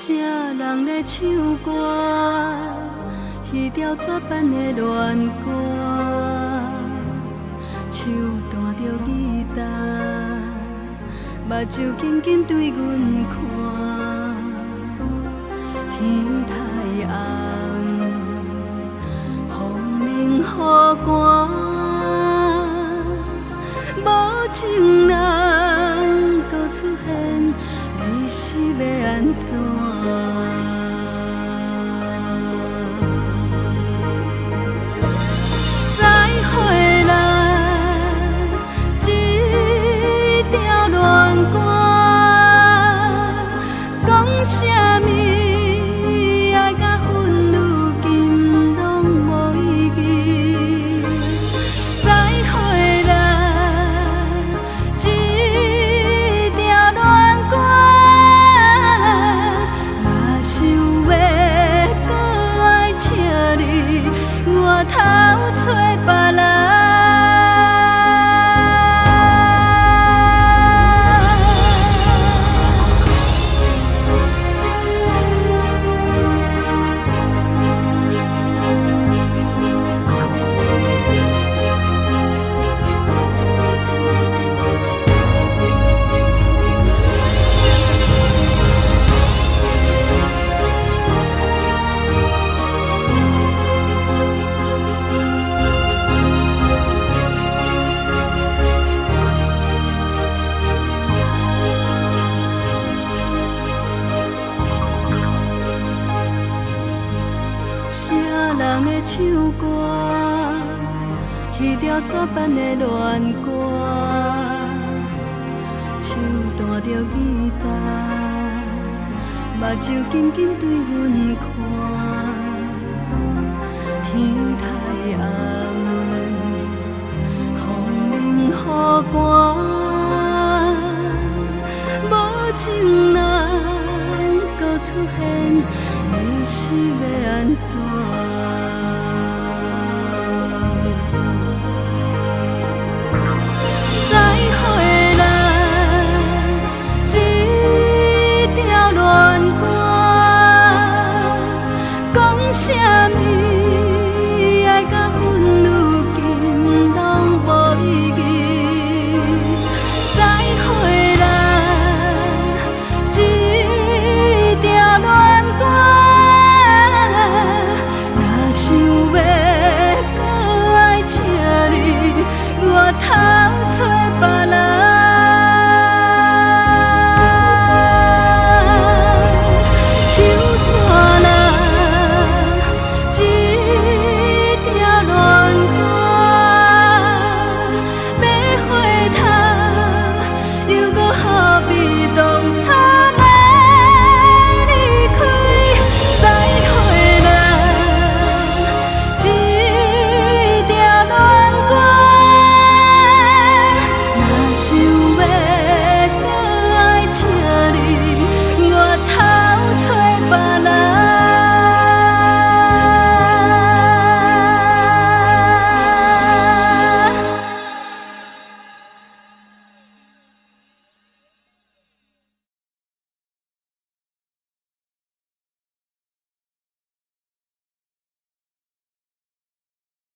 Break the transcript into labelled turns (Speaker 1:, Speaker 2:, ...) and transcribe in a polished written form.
Speaker 1: 啥人咧唱歌？彼条绝版的恋歌，手弹着吉他，目睭紧紧对阮看。天太暗，风冷雨寒，无情人搁出现，你是要安怎？再回来，一条恋歌，讲啥物？爱甲恨如今拢无意义。再回来，一条恋歌，若想要搁爱请你外头找别人。啥人咧唱歌？彼条绝版的恋歌，手弹着吉他，目睭紧紧对阮看。天太暗，风冷雨寒，无情人搁出现。你是要安怎？